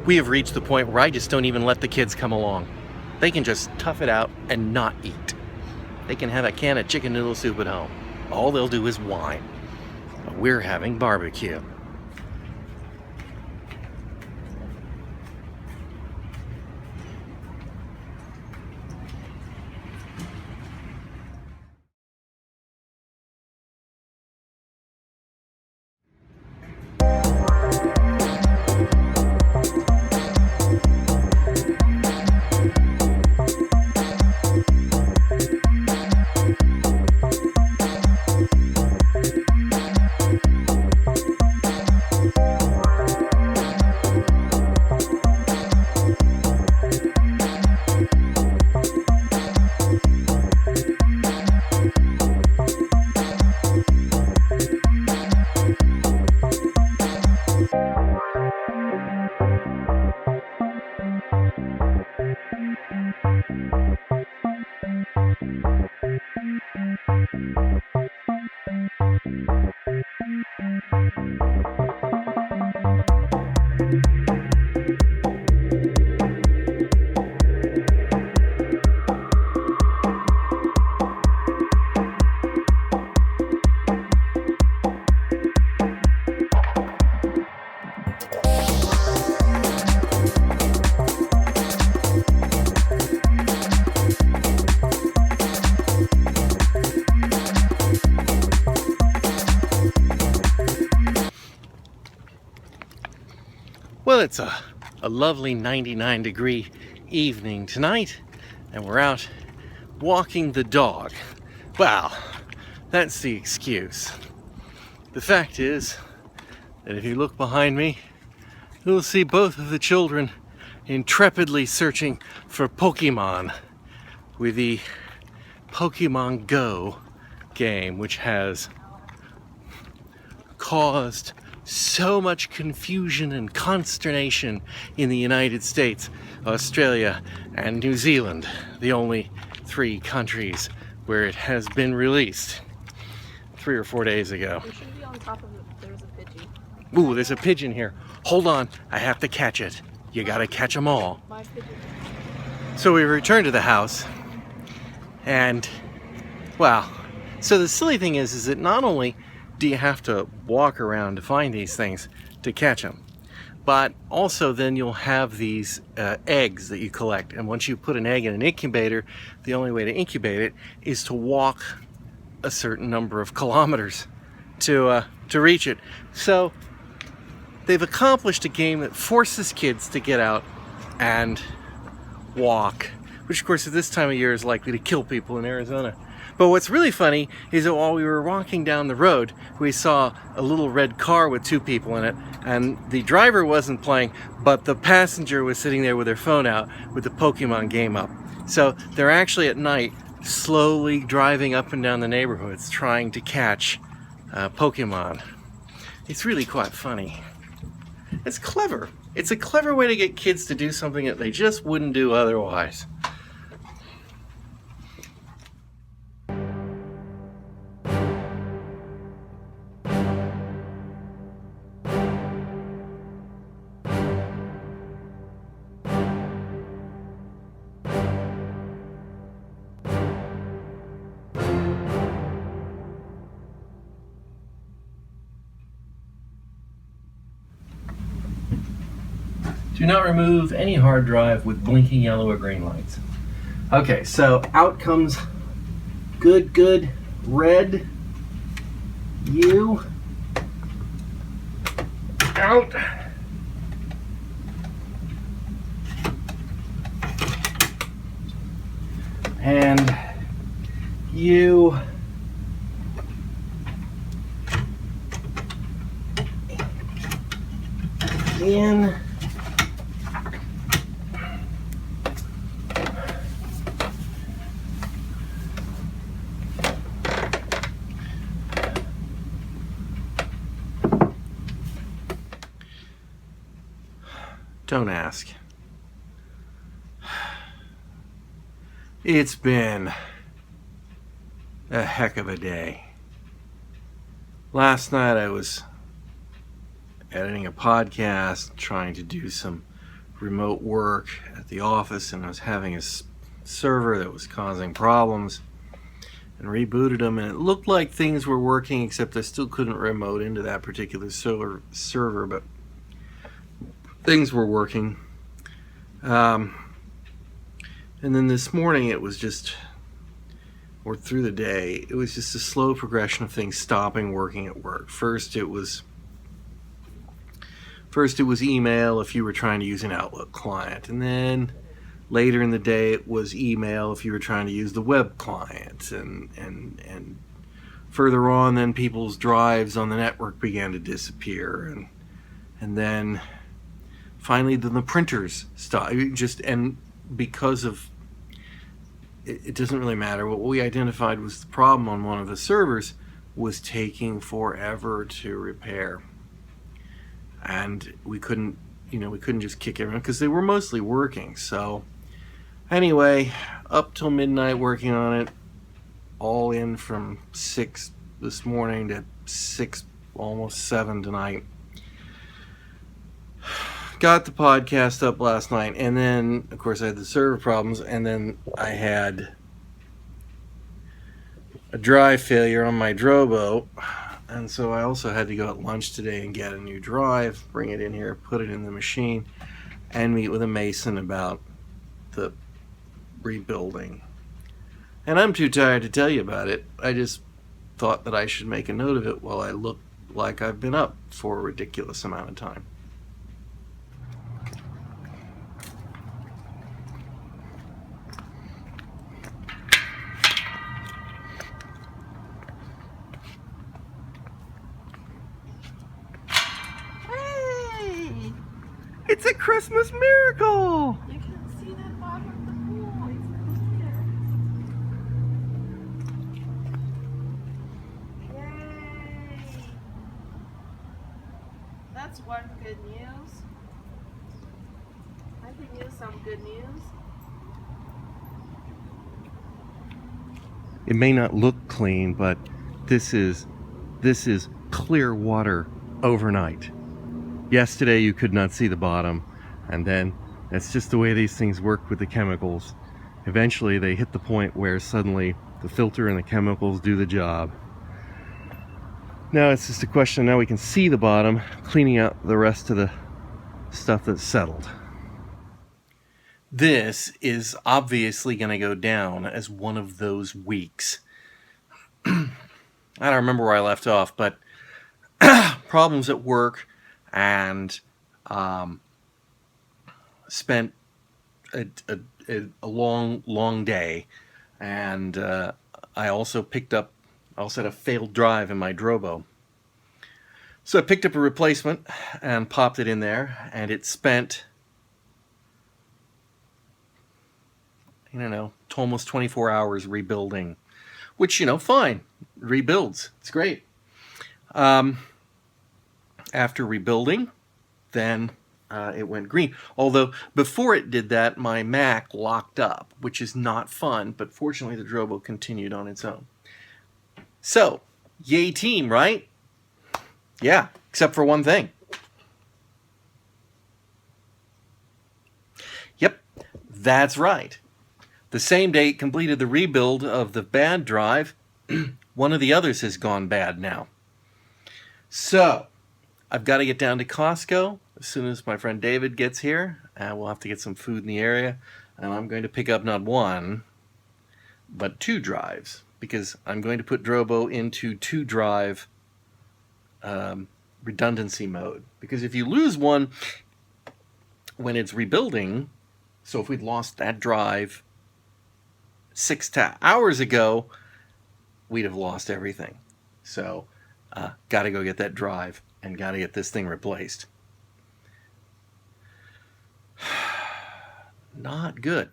We have reached the point where I just don't even let the kids come along. They can just tough it out and not eat. They can have a can of chicken noodle soup at home. All they'll do is whine. But we're having barbecue. Well, it's a lovely 99-degree evening tonight, and we're out walking the dog. Well, that's the excuse. The fact is that if you look behind me, you'll see both of the children intrepidly searching for Pokemon with the Pokemon Go game, which has caused so much confusion and consternation in the United States, Australia, and New Zealand, the only 3 countries where it has been released 3 or 4 days ago. It should be on top of it. There's a pigeon. Ooh, there's a pigeon here. Hold on, I have to catch it. You gotta catch them all. My pigeon. So we returned to the house, and, well, so the silly thing is that not only do you have to walk around to find these things to catch them, but also then you'll have these eggs that you collect, and once you put an egg in an incubator, the only way to incubate it is to walk a certain number of kilometers to reach it. So they've accomplished a game that forces kids to get out and walk, which of course at this time of year is likely to kill people in Arizona. But what's really funny is that while we were walking down the road, we saw a little red car with 2 people in it, and the driver wasn't playing, but the passenger was sitting there with their phone out with the Pokemon game up. So they're actually at night slowly driving up and down the neighborhoods trying to catch Pokemon. It's really quite funny. It's clever. It's a clever way to get kids to do something that they just wouldn't do otherwise. Do not remove any hard drive with blinking yellow or green lights. Okay, so out comes good red U. Out. And U. In. Don't ask. It's been a heck of a day. Last night I was editing a podcast, trying to do some remote work at the office, and I was having a server that was causing problems, and rebooted them, and it looked like things were working, except I still couldn't remote into that particular server, but things were working. And then this morning it was just, or through the day, it was just a slow progression of things stopping working at work. First it was email if you were trying to use an Outlook client, and then later in the day it was email if you were trying to use the web client, and further on then people's drives on the network began to disappear, and then finally the printers stopped. And because of it doesn't really matter. What we identified was the problem on one of the servers was taking forever to repair, and we couldn't just kick everyone because they were mostly working. So anyway, up till midnight working on it, all in from 6 this morning to 6, almost 7 tonight. Got the podcast up last night, and then of course I had the server problems, and then I had a drive failure on my Drobo, and so I also had to go at lunch today and get a new drive, bring it in here, put it in the machine, and meet with a mason about the rebuilding. And I'm too tired to tell you about it. I just thought that I should make a note of it while I look like I've been up for a ridiculous amount of time. Hey! It's a Christmas miracle! You can see that bottom of the pool. It's clear. Yay! That's one good news. I can use some good news. It may not look clean, but this is clear water overnight. Yesterday you could not see the bottom, and then that's just the way these things work with the chemicals. Eventually they hit the point where suddenly the filter and the chemicals do the job. Now it's just a question, now we can see the bottom, cleaning out the rest of the stuff that's settled. This is obviously going to go down as one of those weeks. I don't remember where I left off, but problems at work, and spent a long day, and I also had a failed drive in my Drobo. So I picked up a replacement and popped it in there, and it spent, almost 24 hours rebuilding, which, fine, rebuilds. It's great. After rebuilding, then it went green. Although before it did that, my Mac locked up, which is not fun, but fortunately the Drobo continued on its own. So, yay team, right? Yeah, except for one thing. Yep, that's right. The same day it completed the rebuild of the bad drive, one of the others has gone bad now. So, I've got to get down to Costco as soon as my friend David gets here. We'll have to get some food in the area. And I'm going to pick up not one, but 2 drives, because I'm going to put Drobo into 2-drive redundancy mode. Because if you lose one when it's rebuilding, so if we'd lost that drive 6 hours ago, we'd have lost everything. So, got to go get that drive and got to get this thing replaced. Not good.